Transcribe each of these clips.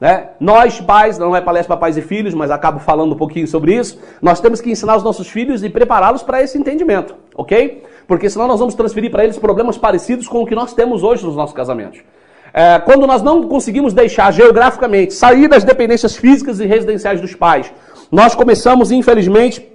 né? Nós, pais, não é palestra para pais e filhos, mas acabo falando um pouquinho sobre isso, nós temos que ensinar os nossos filhos e prepará-los para esse entendimento, ok? Porque senão nós vamos transferir para eles problemas parecidos com o que nós temos hoje nos nossos casamentos. Quando nós não conseguimos deixar geograficamente, sair das dependências físicas e residenciais dos pais, nós começamos, infelizmente,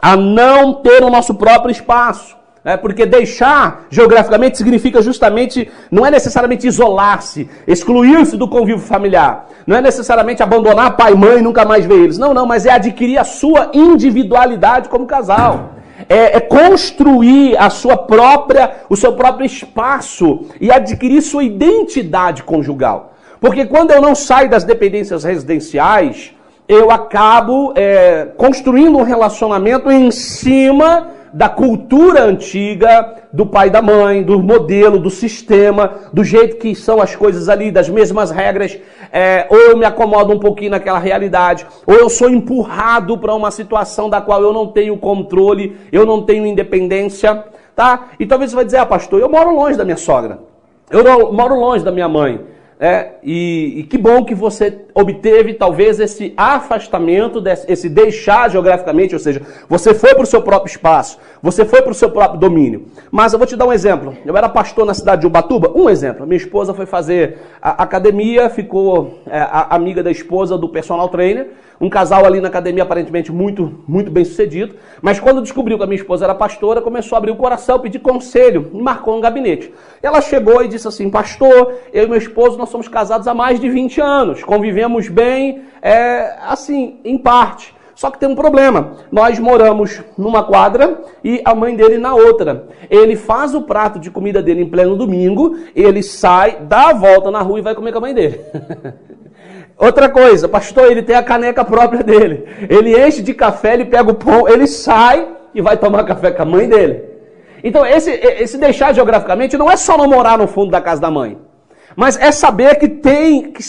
a não ter o nosso próprio espaço. Porque deixar geograficamente significa justamente, não é necessariamente isolar-se, excluir-se do convívio familiar. Não é necessariamente abandonar pai e mãe e nunca mais ver eles. Não, mas é adquirir a sua individualidade como casal. É construir o seu próprio espaço e adquirir sua identidade conjugal. Porque quando eu não saio das dependências residenciais, eu acabo construindo um relacionamento em cima da cultura antiga, do pai e da mãe, do modelo, do sistema, do jeito que são as coisas ali, das mesmas regras, ou eu me acomodo um pouquinho naquela realidade, ou eu sou empurrado para uma situação da qual eu não tenho controle, eu não tenho independência, tá? E talvez você vai dizer, pastor, eu moro longe da minha sogra, eu moro longe da minha mãe. E que bom que você obteve talvez esse afastamento, esse deixar geograficamente, ou seja, você foi para o seu próprio espaço, você foi para o seu próprio domínio. Mas eu vou te dar um exemplo. Eu era pastor na cidade de Ubatuba, um exemplo. Minha esposa foi fazer a academia, ficou amiga da esposa do personal trainer, um casal ali na academia aparentemente muito, muito bem sucedido, mas quando descobriu que a minha esposa era pastora, começou a abrir o coração, pedir conselho, e marcou um gabinete. Ela chegou e disse assim, pastor, eu e meu esposo, nós somos casados há mais de 20 anos, convivemos bem, assim, em parte. Só que tem um problema, nós moramos numa quadra e a mãe dele na outra. Ele faz o prato de comida dele em pleno domingo, ele sai, dá a volta na rua e vai comer com a mãe dele. Outra coisa, pastor, ele tem a caneca própria dele. Ele enche de café, ele pega o pão, ele sai e vai tomar café com a mãe dele. Então, esse deixar geograficamente não é só não morar no fundo da casa da mãe. Mas é saber que tem que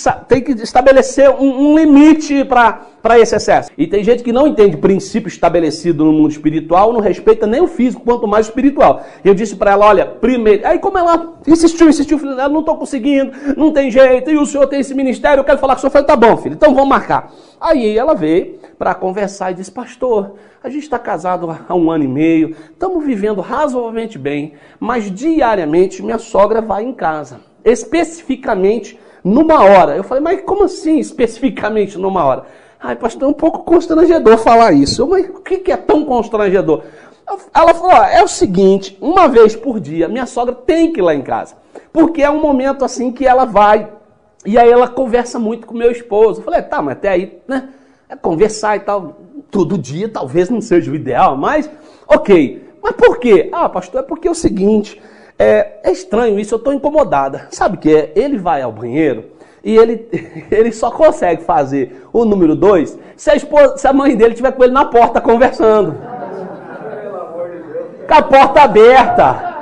estabelecer um limite para esse excesso. E tem gente que não entende princípio estabelecido no mundo espiritual, não respeita nem o físico, quanto mais o espiritual. Eu disse para ela, olha, primeiro... Aí como ela insistiu, filho dela, não estou conseguindo, não tem jeito, e o senhor tem esse ministério, eu quero falar com o senhor. Eu falei, tá bom, filho, então vamos marcar. Aí ela veio para conversar e disse, pastor, a gente está casado há 1 ano e meio, estamos vivendo razoavelmente bem, mas diariamente minha sogra vai em casa. Especificamente numa hora. Eu falei, mas como assim especificamente numa hora? Ai, pastor, é um pouco constrangedor falar isso. Mas o que é tão constrangedor? Ela falou, é o seguinte, uma vez por dia, minha sogra tem que ir lá em casa. Porque é um momento assim que ela vai, e aí ela conversa muito com meu esposo. Eu falei, tá, mas até aí, né? É conversar e tal, todo dia talvez não seja o ideal, mas ok. Mas por quê? Ah, pastor, é porque é o seguinte... É estranho isso, eu estou incomodada. Sabe o que é? Ele vai ao banheiro e ele só consegue fazer o número 2 se a mãe dele estiver com ele na porta conversando. Com a porta aberta.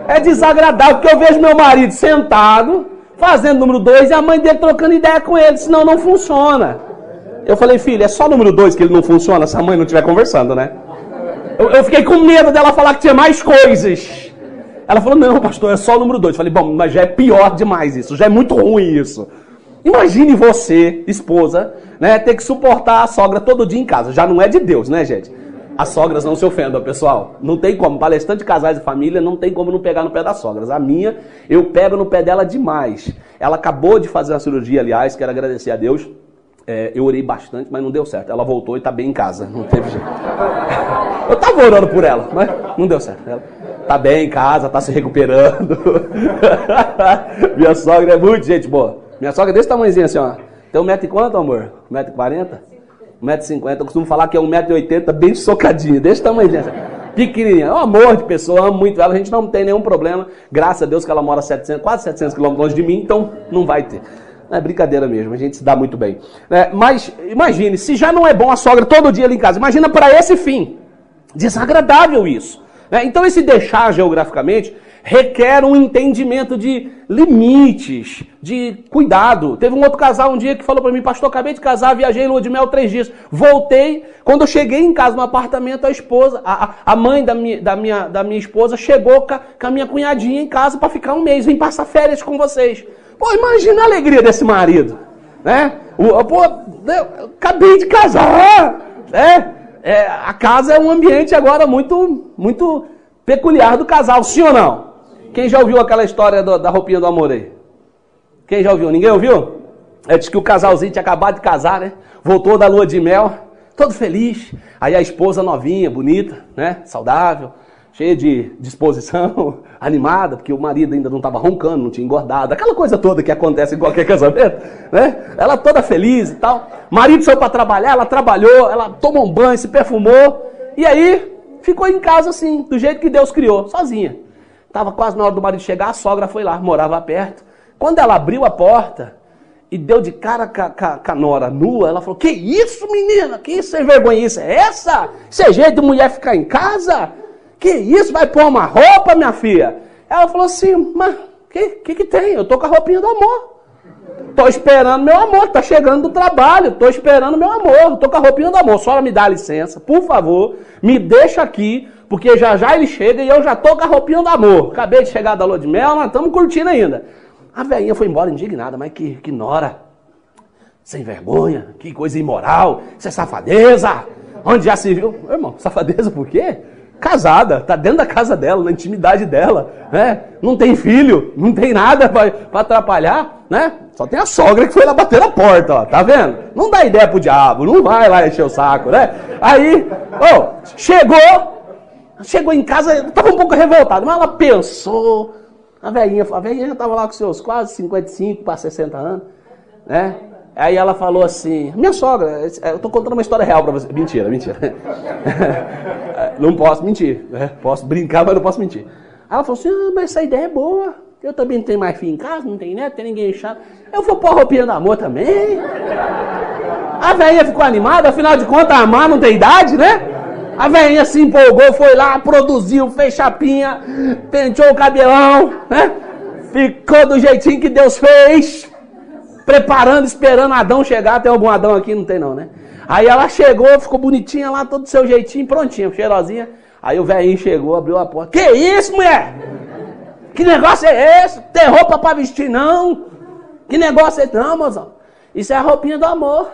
É desagradável, porque eu vejo meu marido sentado, fazendo o número 2 e a mãe dele trocando ideia com ele, senão não funciona. Eu falei, filho, é só o número 2 que ele não funciona se a mãe não estiver conversando, né? Eu fiquei com medo dela falar que tinha mais coisas. Ela falou, não, pastor, é só o número 2. Eu falei, bom, mas já é pior demais isso, já é muito ruim isso. Imagine você, esposa, né, ter que suportar a sogra todo dia em casa. Já não é de Deus, né, gente? As sogras não se ofendam, pessoal. Não tem como. Palestrante de casais e família, não tem como não pegar no pé das sogras. A minha, eu pego no pé dela demais. Ela acabou de fazer a cirurgia, aliás, quero agradecer a Deus. Eu orei bastante, mas não deu certo. Ela voltou e está bem em casa, não teve jeito. Eu estava orando por ela, mas não deu certo. Ela tá bem em casa, tá se recuperando. Minha sogra é muito gente boa. Minha sogra é desse tamanhozinho assim, ó. Tem 1 metro e quanto, amor? 1,40 m? 1,50 m. Eu costumo falar que é 1,80 m, bem socadinho, desse tamanhozinho assim. Pequenininha. É um amor de pessoa, amo muito ela. A gente não tem nenhum problema. Graças a Deus que ela mora quase 700 quilômetros longe de mim, então não vai ter. Não é brincadeira mesmo, a gente se dá muito bem. Mas imagine, se já não é bom a sogra todo dia ali em casa, imagina para esse fim. Desagradável isso. Então esse deixar geograficamente requer um entendimento de limites, de cuidado. Teve um outro casal um dia que falou para mim, pastor, acabei de casar, viajei em lua de mel 3 dias. Voltei, quando eu cheguei em casa no apartamento, a esposa, a mãe da minha esposa chegou com a minha cunhadinha em casa para ficar 1 mês, vim passar férias com vocês. Pô, imagina a alegria desse marido. né? Pô, eu acabei de casar, né? A casa é um ambiente agora muito peculiar do casal, sim ou não? Quem já ouviu aquela história da roupinha do amor aí? Quem já ouviu? Ninguém ouviu? Diz que o casalzinho tinha acabado de casar, né? Voltou da lua de mel, todo feliz. Aí a esposa novinha, bonita, né? Saudável, cheia de disposição, animada, porque o marido ainda não estava roncando, não tinha engordado. Aquela coisa toda que acontece em qualquer casamento, né? Ela toda feliz e tal. Marido saiu para trabalhar, ela trabalhou, ela tomou um banho, se perfumou. E aí ficou em casa assim, do jeito que Deus criou, sozinha. Estava quase na hora do marido chegar, a sogra foi lá, morava perto. Quando ela abriu a porta e deu de cara com a nora nua, ela falou, que isso, menina? Que isso, sem vergonhice é essa? Isso é jeito de mulher ficar em casa? Que isso? Vai pôr uma roupa, minha filha? Ela falou assim, mas que tem? Eu tô com a roupinha do amor. Tô esperando meu amor, tá chegando do trabalho, tô esperando meu amor, tô com a roupinha do amor. A senhora me dá licença, por favor, me deixa aqui, porque já ele chega e eu já tô com a roupinha do amor. Acabei de chegar da lua de mel, nós estamos curtindo ainda. A velhinha foi embora indignada, mas que nora, sem vergonha, que coisa imoral, isso é safadeza. Onde já se viu? Irmão, safadeza por quê? Casada, tá dentro da casa dela, na intimidade dela, né? Não tem filho, não tem nada para atrapalhar, né? Só tem a sogra que foi lá bater na porta, ó, tá vendo? Não dá ideia pro diabo, não vai lá encher o saco, né? Aí, chegou em casa, tava um pouco revoltada, mas ela pensou. A velhinha já estava lá com seus quase 55 para 60 anos, né? Aí ela falou assim, minha sogra, eu estou contando uma história real para você. Mentira. Não posso mentir, né? Posso brincar, mas não posso mentir. Aí ela falou assim, mas essa ideia é boa. Eu também não tenho mais filho em casa, não tem neto, não tem ninguém chato. Eu vou pôr a roupinha do amor também. A velhinha ficou animada, afinal de contas, amar não tem idade, né? A velhinha se empolgou, foi lá, produziu, fez chapinha, penteou o cabelão, né? Ficou do jeitinho que Deus fez, preparando, esperando Adão chegar. Tem algum Adão aqui? Não tem não, né? Aí ela chegou, ficou bonitinha lá, todo do seu jeitinho, prontinha, cheirosinha. Aí o velhinho chegou, abriu a porta. Que isso, mulher? Que negócio é esse? Tem roupa pra vestir, não? Que negócio é esse? Não, mozão. Isso é a roupinha do amor.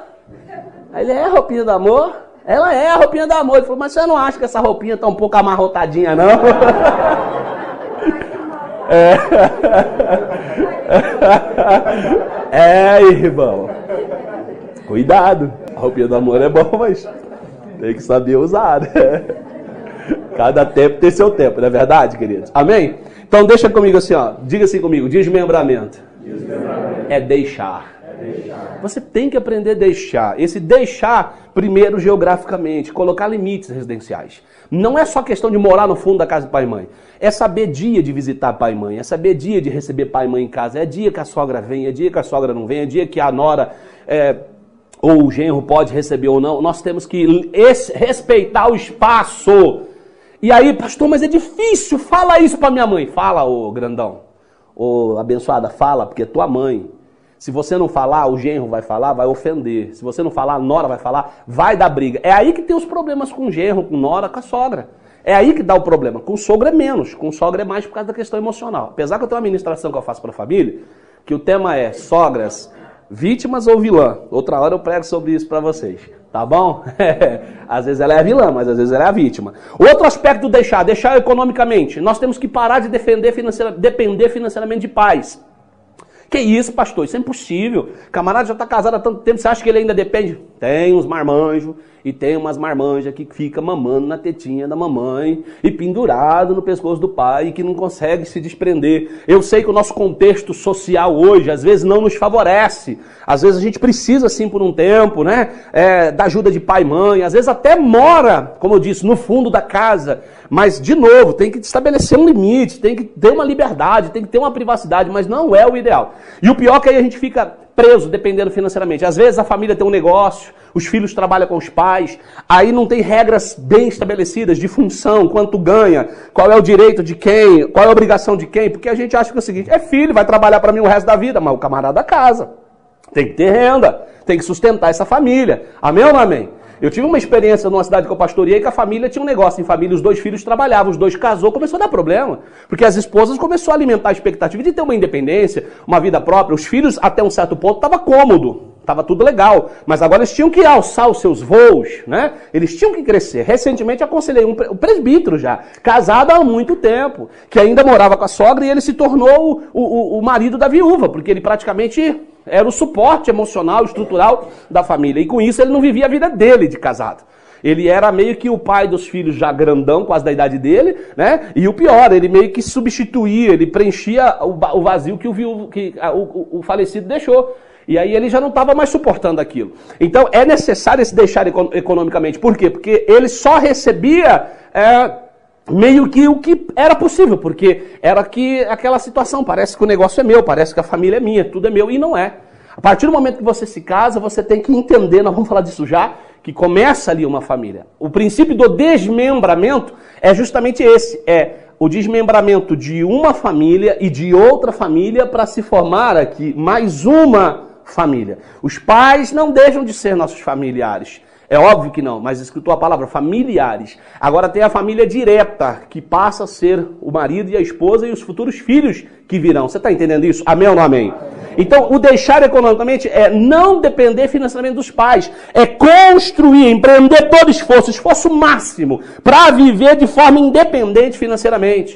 Aí ele é a roupinha do amor? Ela é a roupinha do amor. Ele falou, mas você não acha que essa roupinha tá um pouco amarrotadinha, não? Irmão. Cuidado. A roupinha do amor é bom, mas tem que saber usar, né? Cada tempo tem seu tempo, não é verdade, queridos? Amém? Então deixa comigo assim, ó. Diga assim comigo, desmembramento. É deixar. Você tem que aprender a deixar. Esse deixar, primeiro, geograficamente, colocar limites residenciais. Não é só questão de morar no fundo da casa do pai e mãe. É saber dia de visitar pai e mãe. É saber dia de receber pai e mãe em casa. É dia que a sogra vem, é dia que a sogra não vem. É dia que a nora ou o genro pode receber ou não. Nós temos que respeitar o espaço. E aí, pastor, mas é difícil. Fala isso pra minha mãe. Fala, ô grandão. Ô abençoada, fala, porque é tua mãe. Se você não falar, o genro vai falar, vai ofender. Se você não falar, a nora vai falar, vai dar briga. É aí que tem os problemas com o genro, com nora, com a sogra. É aí que dá o problema. Com o sogro é menos, com o sogro é mais por causa da questão emocional. Apesar que eu tenho uma ministração que eu faço para a família, que o tema é sogras, vítimas ou vilã. Outra hora eu prego sobre isso para vocês, tá bom? Às vezes ela é a vilã, mas às vezes ela é a vítima. Outro aspecto do deixar economicamente. Nós temos que parar de depender financeiramente de pais. Que isso, pastor? Isso é impossível. Camarada já está casado há tanto tempo, você acha que ele ainda depende? Tem uns marmanjos e tem umas marmanjas que fica mamando na tetinha da mamãe e pendurado no pescoço do pai e que não consegue se desprender. Eu sei que o nosso contexto social hoje às vezes não nos favorece. Às vezes a gente precisa sim por um tempo, né? Da ajuda de pai e mãe. Às vezes até mora, como eu disse, no fundo da casa. Mas, de novo, tem que estabelecer um limite, tem que ter uma liberdade, tem que ter uma privacidade, mas não é o ideal. E o pior é que aí a gente fica preso, dependendo financeiramente. Às vezes a família tem um negócio, os filhos trabalham com os pais, aí não tem regras bem estabelecidas de função, quanto ganha, qual é o direito de quem, qual é a obrigação de quem, porque a gente acha que é o seguinte, é filho, vai trabalhar para mim o resto da vida, mas o camarada da casa. Tem que ter renda, tem que sustentar essa família. Amém ou não amém? Eu tive uma experiência numa cidade que eu pastoreei que a família tinha um negócio. Em família, os 2 filhos trabalhavam, os 2 casou, começou a dar problema. Porque as esposas começaram a alimentar a expectativa de ter uma independência, uma vida própria. Os filhos, até um certo ponto, estava cômodo. Estava tudo legal, mas agora eles tinham que alçar os seus voos, né? Eles tinham que crescer. Recentemente aconselhei um presbítero já, casado há muito tempo, que ainda morava com a sogra e ele se tornou o marido da viúva, porque ele praticamente era o suporte emocional, estrutural da família. E com isso ele não vivia a vida dele de casado. Ele era meio que o pai dos filhos já grandão, quase da idade dele, né? E o pior, ele meio que substituía, ele preenchia o vazio que o falecido deixou. E aí ele já não estava mais suportando aquilo. Então é necessário se deixar economicamente. Por quê? Porque ele só recebia meio que o que era possível. Porque era aquela situação, parece que o negócio é meu, parece que a família é minha, tudo é meu. E não é. A partir do momento que você se casa, você tem que entender, nós vamos falar disso já, que começa ali uma família. O princípio do desmembramento é justamente esse, o desmembramento de uma família e de outra família para se formar aqui mais uma família. Os pais não deixam de ser nossos familiares. É óbvio que não, mas escritou a palavra familiares. Agora tem a família direta, que passa a ser o marido e a esposa e os futuros filhos que virão. Você está entendendo isso? Amém ou não amém? Então, o deixar economicamente é não depender financeiramente dos pais. É construir, empreender todo esforço máximo, para viver de forma independente financeiramente.